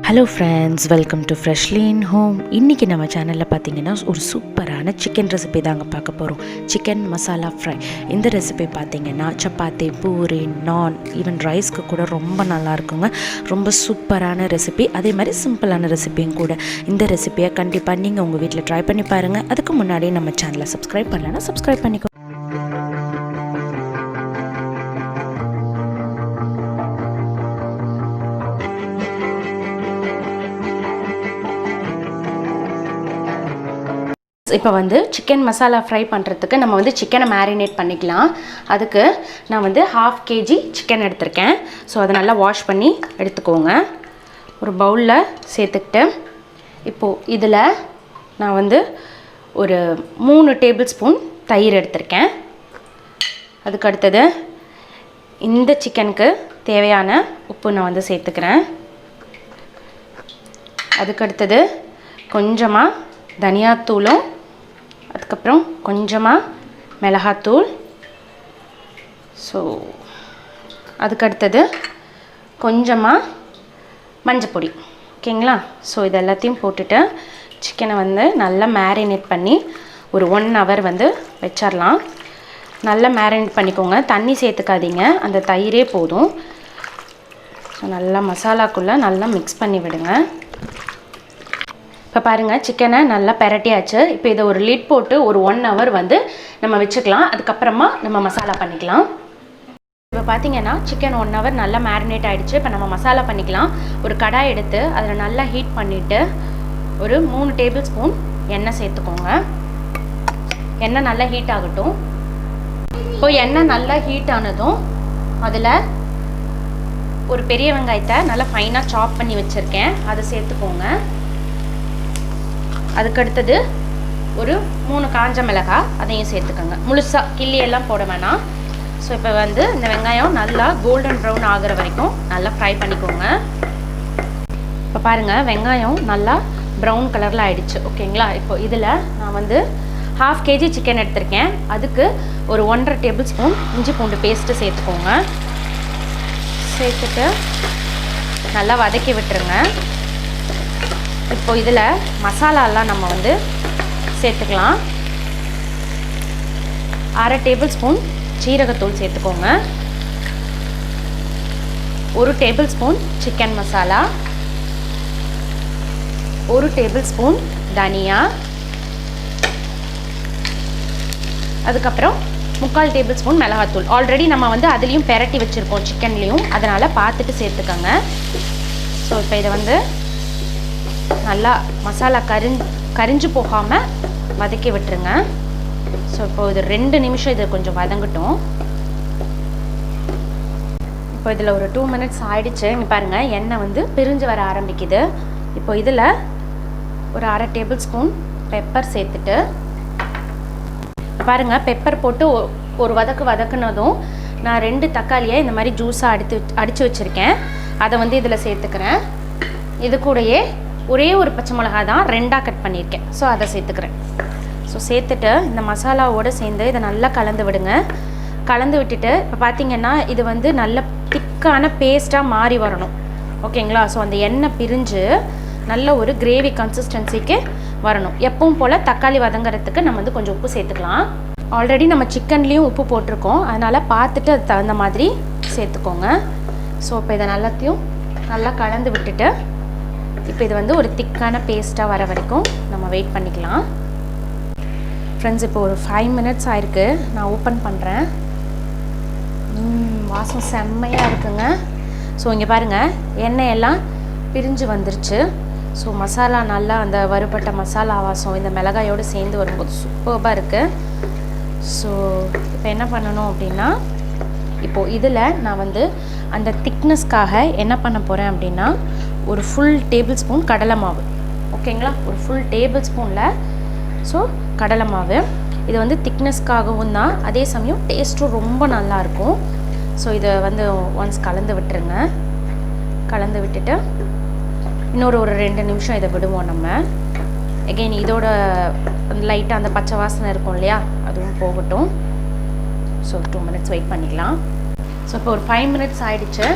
Hello friends, welcome to Freshlyinhome. இன்றைக்கி நம்ம சேனலில் பார்த்தீங்கன்னா ஒரு சூப்பரான சிக்கன் ரெசிபி தாங்க பார்க்க போகிறோம். Chicken masala fry. இந்த ரெசிபி பார்த்தீங்கன்னா சப்பாத்தி, பூரி, நான், ஈவன் ரைஸ்க்கு கூட ரொம்ப நல்லா இருக்குங்க. ரொம்ப சூப்பரான ரெசிபி, அதே மாதிரி சிம்பிளான ரெசிபியும் கூட. இந்த ரெசிபியை கண்டிப்பாக நீங்கள் உங்கள் வீட்டில் ட்ரை பண்ணி பாருங்கள். அதுக்கு முன்னாடி நம்ம சேனலை சப்ஸ்கிரைப் பண்ணலைன்னா சப்ஸ்கிரைப் பண்ணிக்கோ. இப்போ சிக்கன் மசாலா ஃப்ரை பண்ணுறதுக்கு நம்ம சிக்கனை மேரினேட் பண்ணிக்கலாம். அதுக்கு நான் 1/2 kg சிக்கன் எடுத்திருக்கேன். ஸோ அதை நல்லா வாஷ் பண்ணி எடுத்துக்கோங்க. ஒரு பவுலில் சேர்த்துக்கிட்டு இப்போது இதில் நான் ஒரு 3 டேபிள் ஸ்பூன் தயிர் எடுத்திருக்கேன். அதுக்கு அடுத்தது இந்த சிக்கனுக்கு தேவையான உப்பு நான் சேர்த்துக்கிறேன். அதுக்கு அடுத்தது கொஞ்சமாக தனியாத்தூளும், அதுக்கப்புறம் கொஞ்சமாக மிளகாத்தூள். ஸோ அதுக்கு அடுத்தது கொஞ்சமாக மஞ்சப்பொடி. ஓகேங்களா? ஸோ இது எல்லாத்தையும் போட்டுட்டு சிக்கனை நல்லா மேரினேட் பண்ணி ஒரு 1 hour வச்சிடலாம். நல்லா மேரினேட் பண்ணிக்கோங்க, தண்ணி சேர்த்துக்காதீங்க, அந்த தயிரே போதும். ஸோ நல்லா மசாலாக்குள்ளே நல்லா மிக்ஸ் பண்ணி விடுங்க. இப்போ பாருங்கள், சிக்கனை நல்லா பெரட்டியாச்சு. இப்போ இதை ஒரு லிட் போட்டு ஒரு 1 hour நம்ம வச்சுக்கலாம். அதுக்கப்புறமா நம்ம மசாலா பண்ணிக்கலாம். இப்போ பார்த்தீங்கன்னா சிக்கன் 1 hour நல்லா மேரினேட் ஆகிடுச்சு. இப்போ நம்ம மசாலா பண்ணிக்கலாம். ஒரு கடாய் எடுத்து அதில் நல்லா ஹீட் பண்ணிவிட்டு ஒரு 3 டேபிள் ஸ்பூன் எண்ணெய் சேர்த்துக்கோங்க. எண்ணெய் நல்லா ஹீட் ஆகட்டும். இப்போ எண்ணெய் நல்லா ஹீட் ஆனதும் அதில் ஒரு பெரிய வெங்காயத்தை நல்லா ஃபைனாக சாப் பண்ணி வச்சுருக்கேன், அதை சேர்த்துக்கோங்க. அதுக்கடுத்தது ஒரு 3 காஞ்ச மிளகாய், அதையும் சேர்த்துக்கோங்க. முழுசாக கிள்ளியெல்லாம் போட வேணாம். ஸோ இப்போ இந்த வெங்காயம் நல்லா கோல்டன் ப்ரௌன் ஆகிற வரைக்கும் நல்லா ஃப்ரை பண்ணிக்கோங்க. இப்போ பாருங்கள், வெங்காயம் நல்லா ப்ரௌன் கலரில் ஆகிடுச்சு. ஓகேங்களா? இப்போ இதில் நான் 1/2 kg சிக்கன் எடுத்திருக்கேன். அதுக்கு ஒரு 1.5 டேபிள் ஸ்பூன் இஞ்சி பூண்டு பேஸ்ட்டு சேர்த்துக்கோங்க. சேர்த்துட்டு நல்லா வதக்கி விட்டுருங்க. இப்போ இதில் மசாலாலாம் நம்ம சேர்த்துக்கலாம். 1/2 டேபிள் ஸ்பூன் சீரகத்தூள் சேர்த்துக்கோங்க. 1 table spoon chicken masala, 1 table spoon தனியா, அதுக்கப்புறம் 3/4 டேபிள் ஸ்பூன் மிளகாத்தூள். ஆல்ரெடி நம்ம அதுலேயும் பெரட்டி வச்சுருக்கோம் சிக்கன்லேயும், அதனால் பார்த்துட்டு சேர்த்துக்கோங்க. ஸோ இப்போ இதை நல்லா மசாலா கரிஞ்சு போகாமல் வதக்கி விட்டுருங்க. ஸோ இப்போ இது 2 நிமிஷம் இது கொஞ்சம் வதங்கட்டும். இப்போ இதில் ஒரு 2 minutes ஆகிடுச்சு. இங்கே பாருங்கள், எண்ணெய் பிரிஞ்சு வர ஆரம்பிக்குது. இப்போ இதில் ஒரு 1/2 டேபிள் ஸ்பூன் பெப்பர் சேர்த்துட்டு பாருங்கள், பெப்பர் போட்டு ஒரு வதக்குனதும் நான் 2 தக்காளியை இந்த மாதிரி ஜூஸாக அடித்து வச்சுருக்கேன். அதை இதில் சேர்த்துக்கிறேன். இது கூடயே ஒரே ஒரு பச்சை மிளகா தான் 2ஆக கட் பண்ணியிருக்கேன். ஸோ அதை சேர்த்துக்கிறேன். ஸோ சேர்த்துட்டு இந்த மசாலாவோடு சேர்ந்து இதை நல்லா கலந்து விடுங்க. கலந்து விட்டுட்டு இப்போ பார்த்திங்கன்னா இது நல்ல திக்கான பேஸ்ட்டாக மாறி வரணும். ஓகேங்களா? ஸோ அந்த எண்ணெய் பிரிஞ்சு நல்ல ஒரு கிரேவி கன்சிஸ்டன்சிக்கு வரணும். எப்பவும் போல் தக்காளி வதங்கிறதுக்கு நம்ம கொஞ்சம் உப்பு சேர்த்துக்கலாம். ஆல்ரெடி நம்ம சிக்கன்லேயும் உப்பு போட்டிருக்கோம், அதனால் பார்த்துட்டு அது தகுந்த மாதிரி சேர்த்துக்கோங்க. ஸோ இப்போ இதை எல்லாத்தையும் நல்லா கலந்து விட்டுட்டு இப்போ இது ஒரு திக்கான பேஸ்ட்டாக வர வரைக்கும் நம்ம வெயிட் பண்ணிக்கலாம். ஃப்ரெண்ட்ஸ், இப்போ ஒரு 5 minutes ஆயிருக்கு. நான் ஓப்பன் பண்ணுறேன். வாசம் செம்மையாக இருக்குங்க. ஸோ இங்கே பாருங்கள், எண்ணெய் எல்லாம் பிரிஞ்சு வந்துருச்சு. ஸோ மசாலா நல்லா அந்த வறுபட்ட மசாலா வாசம் இந்த மிளகாயோடு சேர்ந்து வரும்போது சூப்பராக இருக்குது. ஸோ இப்போ என்ன பண்ணணும் அப்படின்னா, இப்போது இதில் நான் அந்த திக்னஸ்க்காக என்ன பண்ண போகிறேன் அப்படின்னா, ஒரு ஃபுல் டேபிள் ஸ்பூன் கடலை மாவு. ஓகேங்களா? ஒரு ஃபுல் டேபிள் ஸ்பூனில் ஸோ கடலை மாவு. இது திக்னஸ்க்காகவும் தான், அதே சமயம் டேஸ்ட்டும் ரொம்ப நல்லாயிருக்கும். ஸோ இதை ஒன்ஸ் கலந்து விட்டுருங்க. கலந்து விட்டுட்டு இன்னொரு 2 நிமிஷம் இதை விடுவோம் நம்ம. எகெயின் இதோட லைட்டாக அந்த பச்சை வாசனை இருக்கும் இல்லையா, அதுவும் போகட்டும். ஸோ 2 minutes வெயிட் பண்ணிக்கலாம். ஸோ இப்போ ஒரு 5 minutes ஆகிடுச்சு.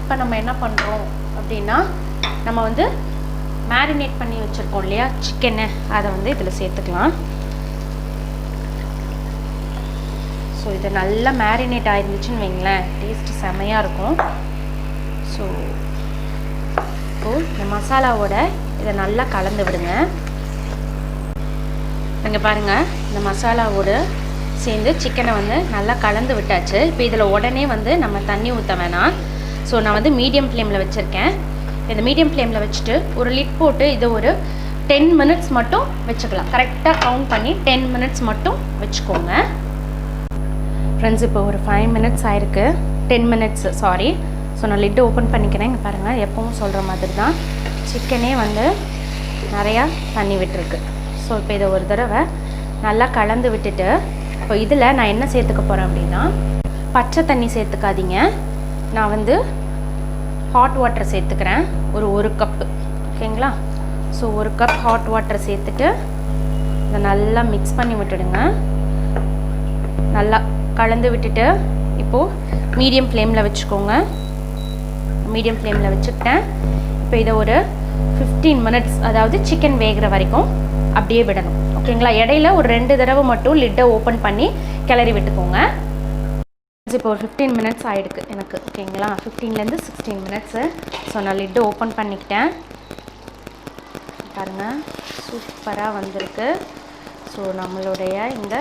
இப்போ நம்ம என்ன பண்ணுறோம் அப்படின்னா, நம்ம வந்து மேரினேட் பண்ணி வச்சுருக்கோம் இல்லையா சிக்கனை, அதை வந்து இதில் சேர்த்துக்கலாம். ஸோ இது நல்லா மேரினேட் ஆயிருந்துச்சுன்னு வைங்களேன், டேஸ்ட்டு செமையாக இருக்கும். ஸோ இப்போது இந்த மசாலாவோட இதை நல்லா கலந்து விடுங்க. இங்கே பாருங்கள், இந்த மசாலாவோடு சேர்ந்து சிக்கனை வந்து நல்லா கலந்து விட்டாச்சு. இப்போ இதில் உடனே வந்து நம்ம தண்ணி ஊற்ற வேணாம். ஸோ நான் வந்து மீடியம் ஃப்ளேமில் வச்சுருக்கேன். இந்த மீடியம் ஃப்ளேமில் வச்சுட்டு ஒரு லிட் போட்டு இதை ஒரு 10 மினிட்ஸ் மட்டும் வச்சுக்கலாம். கரெக்டாக கவுண்ட் பண்ணி 10 மினிட்ஸ் மட்டும் வச்சுக்கோங்க ஃப்ரெண்ட்ஸ். இப்போ ஒரு 5 மினிட்ஸ் ஆயிருக்கு, 10 மினிட்ஸ் சாரி. ஸோ நான் லிட்டு ஓப்பன் பண்ணிக்கிறேன். இங்கே பாருங்கள், எப்பவும் சொல்கிற மாதிரி தான் சிக்கனே வந்து நிறையா தண்ணி விட்டுருக்கு. ஸோ இப்போ இதை ஒரு தடவை நல்லா கலந்து விட்டுட்டு, இப்போ இதில் நான் என்ன சேர்த்துக்க போகிறேன் அப்படின்னா, பச்சை தண்ணி சேர்த்துக்காதீங்க. நான் வந்து ஹாட் வாட்டர் சேர்த்துக்கிறேன், ஒரு கப்பு. ஓகேங்களா? ஸோ 1 கப் ஹாட் வாட்டர் சேர்த்துட்டு இதை நல்லா மிக்ஸ் பண்ணி விட்டுடுங்க. நல்லா கலந்து விட்டுட்டு இப்போது மீடியம் ஃப்ளேமில் வச்சுக்கோங்க. மீடியம் ஃப்ளேமில் வச்சுக்கிட்டேன். இப்போ இதை ஒரு 15 மினிட்ஸ், அதாவது சிக்கன் வேகிற வரைக்கும் அப்படியே விடணும். ஓகேங்களா? இடையில ஒரு 2 தடவை மட்டும் லிட்டை ஓப்பன் பண்ணி கிளறி விட்டுக்கோங்க. இப்போ ஒரு 15 மினிட்ஸ் ஆகிடுக்கு எனக்கு. ஓகேங்களா? 15லேருந்து 16 மினிட்ஸு. ஸோ நான் லிட்டு ஓப்பன் பண்ணிக்கிட்டேன். பாருங்கள், சூப்பராக வந்திருக்கு. ஸோ நம்மளுடைய இந்த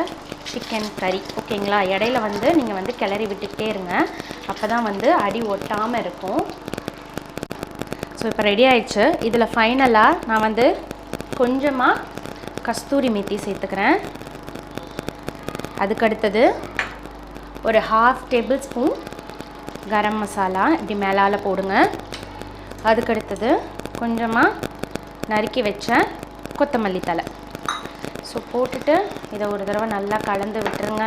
சிக்கன் கறி, ஓகேங்களா? இடையில வந்து நீங்கள் வந்து கிளறி விட்டுக்கிட்டே இருங்க, அப்போ தான் வந்து அடி ஒட்டாமல் இருக்கும். ஸோ இப்போ ரெடி ஆயிடுச்சு. இதில் ஃபைனலாக நான் வந்து கொஞ்சமாக கஸ்தூரி மேத்தி சேர்த்துக்கிறேன். அதுக்கடுத்தது ஒரு 1/2 டேபிள் ஸ்பூன் கரம் மசாலா இப்படி மேலால் போடுங்க. அதுக்கடுத்தது கொஞ்சமாக நறுக்கி வச்ச கொத்தமல்லி தழை. ஸோ போட்டுட்டு இதை ஒரு தடவை நல்லா கலந்து விட்டுருங்க.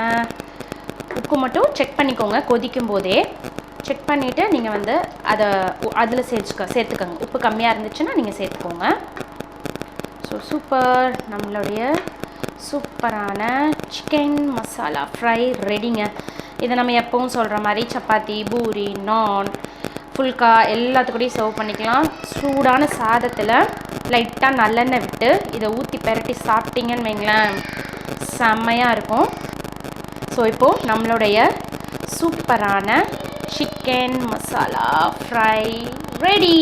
உப்பு மட்டும் செக் பண்ணிக்கோங்க, கொதிக்கும் போதே செக் பண்ணிவிட்டு நீங்கள் வந்து அதில் சேர்த்துக்கோங்க. உப்பு கம்மியாக இருந்துச்சுன்னா நீங்கள் சேர்த்துக்கோங்க. ஸோ சூப்பர், நம்மளுடைய சூப்பரான சிக்கன் மசாலா ஃப்ரை ரெடிங்க. இதை நம்ம எப்பவும் சொல்கிற மாதிரி சப்பாத்தி, பூரி, நான், ஃபுல்கா எல்லாத்துக்கூடையும் சர்வ் பண்ணிக்கலாம். சூடான சாதத்தில் லைட்டாக நல்லெண்ணெய் விட்டு இதை ஊற்றி பெரட்டி சாப்பிட்டீங்கன்னு வைங்களேன், செம்மையாக இருக்கும். ஸோ இப்போது நம்மளுடைய சூப்பரான சிக்கன் மசாலா ஃப்ரை ரெடி.